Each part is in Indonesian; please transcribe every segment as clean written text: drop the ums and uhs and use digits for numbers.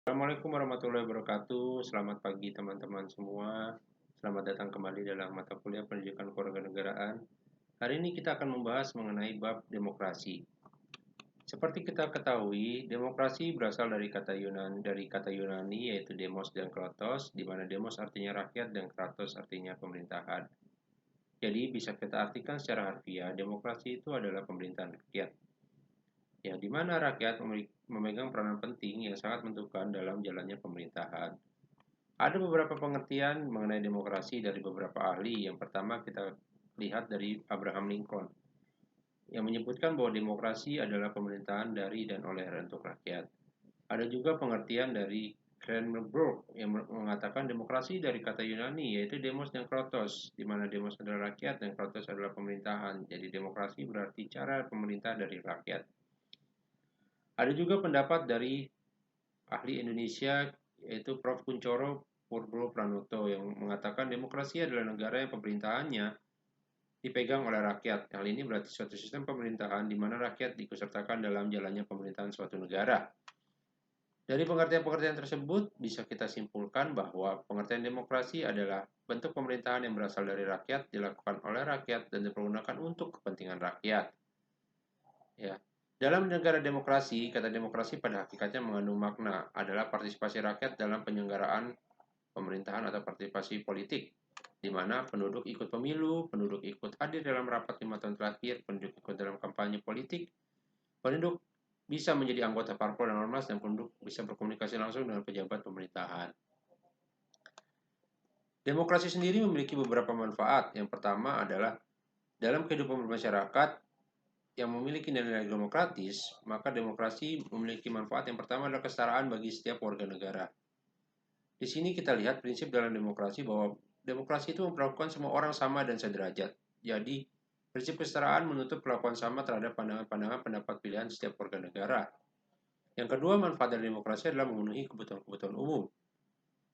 Assalamualaikum warahmatullahi wabarakatuh. Selamat pagi teman-teman semua. Selamat datang kembali dalam mata kuliah pendidikan kewarganegaraan. Hari ini kita akan membahas mengenai bab demokrasi. Seperti kita ketahui, demokrasi berasal dari kata Yunani yaitu demos dan kratos, di mana demos artinya rakyat dan kratos artinya pemerintahan. Jadi bisa kita artikan secara harfiah, demokrasi itu adalah pemerintahan rakyat. Ya, di mana rakyat memegang peranan penting yang sangat menentukan dalam jalannya pemerintahan. Ada beberapa pengertian mengenai demokrasi dari beberapa ahli. Yang pertama kita lihat dari Abraham Lincoln yang menyebutkan bahwa demokrasi adalah pemerintahan dari dan oleh dan untuk rakyat. Ada juga pengertian dari Cranmerburg yang mengatakan demokrasi dari kata Yunani yaitu demos dan kratos, di mana demos adalah rakyat dan kratos adalah pemerintahan. Jadi demokrasi berarti cara pemerintah dari rakyat. Ada juga pendapat dari ahli Indonesia yaitu Prof. Kuncoro Purbo Pranoto yang mengatakan demokrasi adalah negara yang pemerintahannya dipegang oleh rakyat. Hal ini berarti suatu sistem pemerintahan di mana rakyat diikutsertakan dalam jalannya pemerintahan suatu negara. Dari pengertian-pengertian tersebut bisa kita simpulkan bahwa pengertian demokrasi adalah bentuk pemerintahan yang berasal dari rakyat, dilakukan oleh rakyat, dan dipergunakan untuk kepentingan rakyat. Ya. Dalam negara demokrasi, kata demokrasi pada hakikatnya mengandung makna adalah partisipasi rakyat dalam penyelenggaraan pemerintahan atau partisipasi politik, di mana penduduk ikut pemilu, penduduk ikut hadir dalam rapat 5 tahun terakhir, penduduk ikut dalam kampanye politik, penduduk bisa menjadi anggota parpol dan ormas, dan penduduk bisa berkomunikasi langsung dengan pejabat pemerintahan. Demokrasi sendiri memiliki beberapa manfaat. Yang pertama adalah dalam kehidupan bermasyarakat, yang memiliki nilai demokratis, maka demokrasi memiliki manfaat yang pertama adalah kesetaraan bagi setiap warga negara. Di sini kita lihat prinsip dalam demokrasi bahwa demokrasi itu memperlakukan semua orang sama dan sederajat. Jadi, prinsip kesetaraan menutup perlakuan sama terhadap pandangan-pandangan pendapat pilihan setiap warga negara. Yang kedua, manfaat dari demokrasi adalah memenuhi kebutuhan-kebutuhan umum.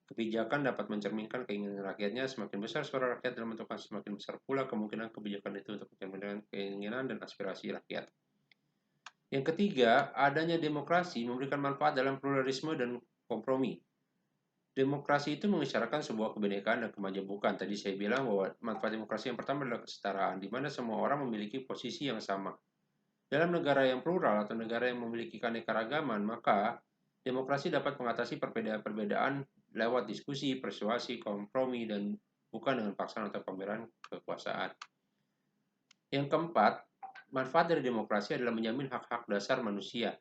Kebijakan dapat mencerminkan keinginan rakyatnya, semakin besar suara rakyat dalam menentukan, semakin besar pula kemungkinan kebijakan itu untuk mencerminkan keinginan dan aspirasi rakyat. Yang ketiga, adanya demokrasi memberikan manfaat dalam pluralisme dan kompromi. Demokrasi itu mengisyaratkan sebuah kebinekaan dan kemajemukan. Tadi saya bilang bahwa manfaat demokrasi yang pertama adalah kesetaraan, di mana semua orang memiliki posisi yang sama. Dalam negara yang plural atau negara yang memiliki keanekaragaman, maka demokrasi dapat mengatasi perbedaan-perbedaan lewat diskusi, persuasi, kompromi, dan bukan dengan paksaan atau pameran kekuasaan. Yang keempat, manfaat dari demokrasi adalah menjamin hak-hak dasar manusia.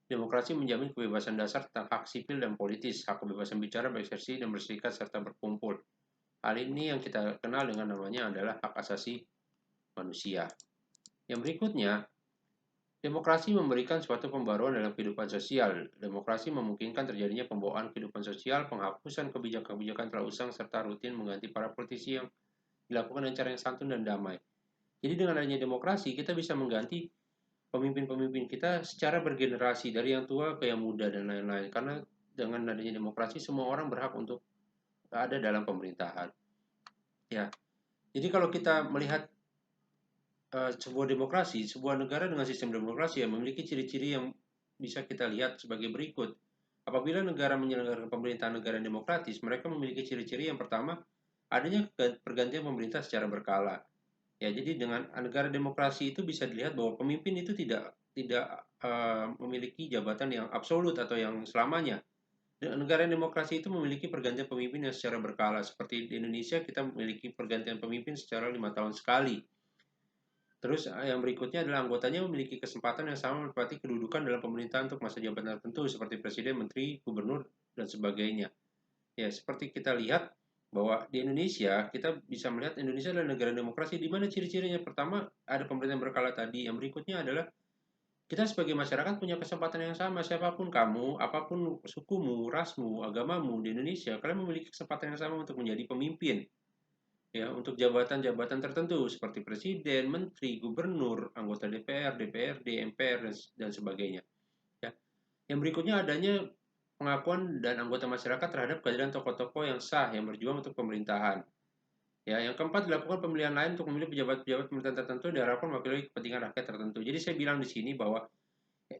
Demokrasi menjamin kebebasan dasar tentang hak sipil dan politis, hak kebebasan bicara, berekspresi, dan berserikat, serta berkumpul. Hal ini yang kita kenal dengan namanya adalah hak asasi manusia. Yang berikutnya, demokrasi memberikan suatu pembaruan dalam kehidupan sosial. Demokrasi memungkinkan terjadinya pembawaan kehidupan sosial, penghapusan kebijakan-kebijakan telah usang, serta rutin mengganti para politisi yang dilakukan dengan cara yang santun dan damai. Jadi dengan adanya demokrasi, kita bisa mengganti pemimpin-pemimpin kita secara bergenerasi dari yang tua ke yang muda dan lain-lain. Karena dengan adanya demokrasi, semua orang berhak untuk ada dalam pemerintahan. Ya, jadi kalau kita melihat sebuah demokrasi, sebuah negara dengan sistem demokrasi yang memiliki ciri-ciri yang bisa kita lihat sebagai berikut. Apabila negara menyelenggarakan pemerintahan negara demokratis, mereka memiliki ciri-ciri yang pertama, adanya pergantian pemerintah secara berkala. Ya, jadi dengan negara demokrasi itu bisa dilihat bahwa pemimpin itu tidak memiliki jabatan yang absolut atau yang selamanya. Negara demokrasi itu memiliki pergantian pemimpin yang secara berkala. Seperti di Indonesia kita memiliki pergantian pemimpin secara 5 tahun sekali. Terus yang berikutnya adalah anggotanya memiliki kesempatan yang sama menempati kedudukan dalam pemerintahan untuk masa jabatan tertentu seperti presiden, menteri, gubernur, dan sebagainya. Ya, seperti kita lihat bahwa di Indonesia kita bisa melihat Indonesia adalah negara demokrasi di mana ciri-cirinya pertama ada pemerintahan berkala tadi. Yang berikutnya adalah kita sebagai masyarakat punya kesempatan yang sama siapapun kamu, apapun sukumu, rasmu, agamamu di Indonesia, kalian memiliki kesempatan yang sama untuk menjadi pemimpin. Ya, untuk jabatan-jabatan tertentu seperti presiden, menteri, gubernur, anggota DPR, DPRD, MPR, dan sebagainya. Ya. Yang berikutnya adanya pengakuan dan anggota masyarakat terhadap kehadiran tokoh-tokoh yang sah yang berjuang untuk pemerintahan. Ya, yang keempat dilakukan pemilihan lain untuk memilih pejabat-pejabat pemerintahan tertentu diharapkan mewakili kepentingan rakyat tertentu. Jadi saya bilang di sini bahwa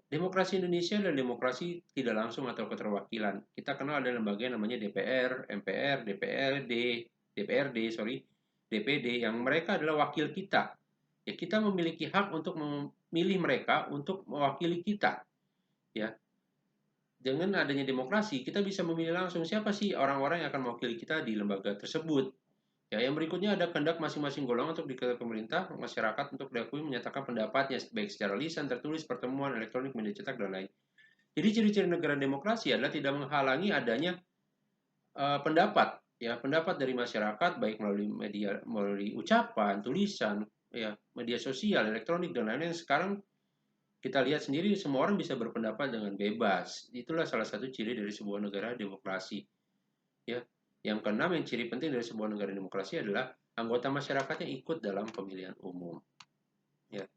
Demokrasi Indonesia adalah demokrasi tidak langsung atau keterwakilan. Kita kenal ada lembaga yang namanya DPR, MPR, DPD yang mereka adalah wakil kita. Ya, kita memiliki hak untuk memilih mereka untuk mewakili kita. Ya, dengan adanya demokrasi, kita bisa memilih langsung siapa sih orang-orang yang akan mewakili kita di lembaga tersebut. Ya, yang berikutnya ada kehendak masing-masing golongan untuk diketahui pemerintah, masyarakat untuk diakui menyatakan pendapatnya baik secara lisan, tertulis, pertemuan, elektronik, media cetak, dan lain. Jadi ciri-ciri negara demokrasi adalah tidak menghalangi adanya pendapat, ya pendapat dari masyarakat baik melalui media, melalui ucapan, tulisan, ya media sosial, elektronik, dan lain-lain. Sekarang kita lihat sendiri semua orang bisa berpendapat dengan bebas. Itulah salah satu ciri dari sebuah negara demokrasi. Ya, yang keenam, yang ciri penting dari sebuah negara demokrasi adalah anggota masyarakatnya ikut dalam pemilihan umum. Ya.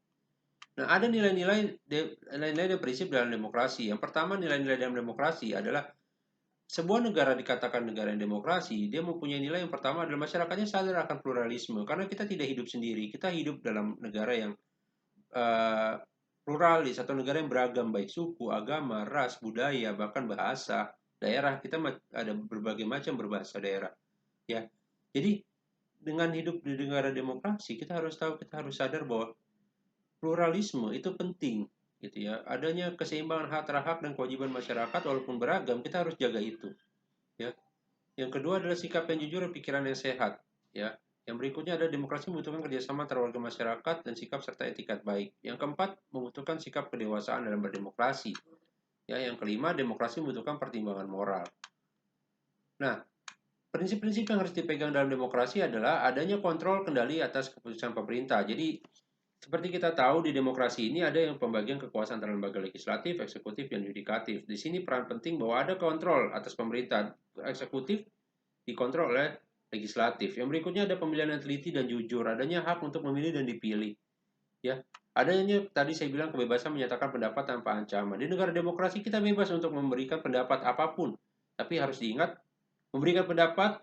Nah, ada nilai-nilai dan prinsip dalam demokrasi. Yang pertama, nilai-nilai dalam demokrasi adalah sebuah negara dikatakan negara yang demokrasi, dia mempunyai nilai yang pertama adalah masyarakatnya sadar akan pluralisme. Karena kita tidak hidup sendiri, kita hidup dalam negara yang uh, pluralis atau negara yang beragam, baik suku, agama, ras, budaya, bahkan bahasa, daerah. Kita ada berbagai macam berbahasa daerah. Ya, jadi dengan hidup di negara demokrasi, kita harus tahu, kita harus sadar bahwa pluralisme itu penting, gitu ya. Adanya keseimbangan hak dan kewajiban masyarakat walaupun beragam, kita harus jaga itu, ya. Yang kedua adalah sikap yang jujur dan pikiran yang sehat, ya. Yang berikutnya adalah demokrasi membutuhkan kerjasama antar warga masyarakat dan sikap serta etikat baik. Yang keempat, membutuhkan sikap kedewasaan dalam berdemokrasi. Ya, yang kelima, demokrasi membutuhkan pertimbangan moral. Nah, prinsip-prinsip yang harus dipegang dalam demokrasi adalah adanya kontrol kendali atas keputusan pemerintah. Jadi, seperti kita tahu di demokrasi ini ada yang pembagian kekuasaan antara lembaga legislatif, eksekutif, dan yudikatif. Di sini peran penting bahwa ada kontrol atas pemerintah. Eksekutif dikontrol oleh legislatif. Yang berikutnya ada pemilihan yang teliti dan jujur. Adanya hak untuk memilih dan dipilih. Ya, adanya tadi saya bilang kebebasan menyatakan pendapat tanpa ancaman. Di negara demokrasi kita bebas untuk memberikan pendapat apapun. Tapi harus diingat, memberikan pendapat,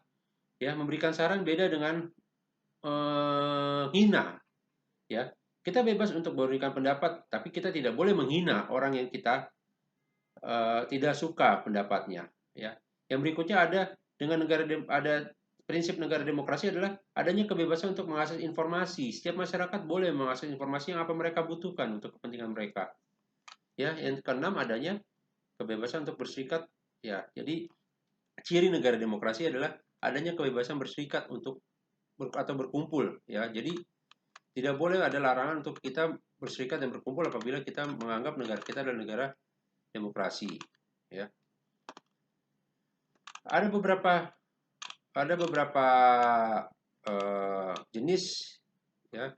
ya, memberikan saran beda dengan hina. Ya, kita bebas untuk memberikan pendapat, tapi kita tidak boleh menghina orang yang kita tidak suka pendapatnya. Ya, yang berikutnya ada dengan ada prinsip negara demokrasi adalah adanya kebebasan untuk mengakses informasi. Setiap masyarakat boleh mengakses informasi yang apa mereka butuhkan untuk kepentingan mereka. Ya, yang keenam adanya kebebasan untuk berserikat. Ya, jadi ciri negara demokrasi adalah adanya kebebasan berserikat untuk atau berkumpul. Ya, jadi tidak boleh ada larangan untuk kita berserikat dan berkumpul apabila kita menganggap negara kita adalah negara demokrasi. Ya, ada beberapa jenis, ya,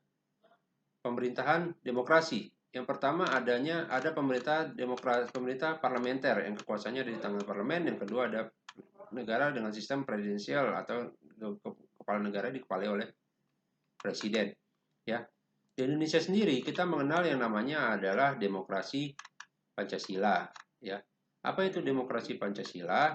pemerintahan demokrasi. Yang pertama ada pemerintah parlementer yang kekuasaannya ada di tangan parlemen. Yang kedua ada negara dengan sistem presidensial atau kepala negara dikepalai oleh presiden. Ya, di Indonesia sendiri kita mengenal yang namanya adalah demokrasi Pancasila. Ya, apa itu demokrasi Pancasila?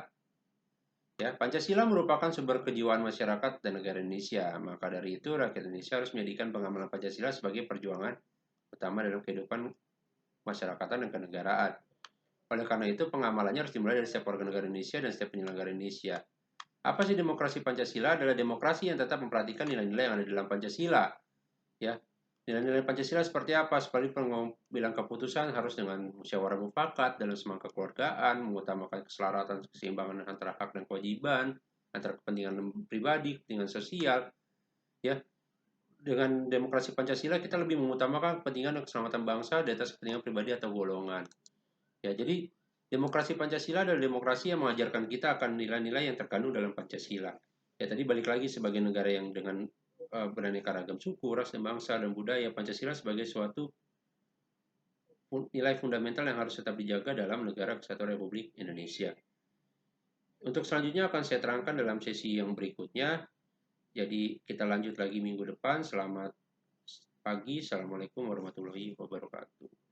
Ya, Pancasila merupakan sumber kejiwaan masyarakat dan negara Indonesia. Maka dari itu, rakyat Indonesia harus menjadikan pengamalan Pancasila sebagai perjuangan utama dalam kehidupan masyarakatan dan kenegaraan. Oleh karena itu, pengamalannya harus dimulai dari setiap warga negara Indonesia dan setiap penyelenggara Indonesia. Apa sih demokrasi Pancasila? Adalah demokrasi yang tetap memperhatikan nilai-nilai yang ada di dalam Pancasila. Ya, nilai-nilai Pancasila seperti apa? Seperti pengambilan keputusan harus dengan musyawarah mufakat dalam semangat kekeluargaan, mengutamakan keselaratan keseimbangan antara hak dan kewajiban, antara kepentingan pribadi, kepentingan sosial. Ya, dengan demokrasi Pancasila kita lebih mengutamakan kepentingan dan keselamatan bangsa di atas kepentingan pribadi atau golongan. Ya, jadi demokrasi Pancasila adalah demokrasi yang mengajarkan kita akan nilai-nilai yang terkandung dalam Pancasila. Ya, tadi balik lagi sebagai negara yang dengan beraneka ragam suku, ras, dan bangsa dan budaya, Pancasila sebagai suatu nilai fundamental yang harus tetap dijaga dalam negara kesatuan Republik Indonesia. Untuk selanjutnya akan saya terangkan dalam sesi yang berikutnya. Jadi kita lanjut lagi minggu depan. Selamat pagi. Assalamualaikum warahmatullahi wabarakatuh.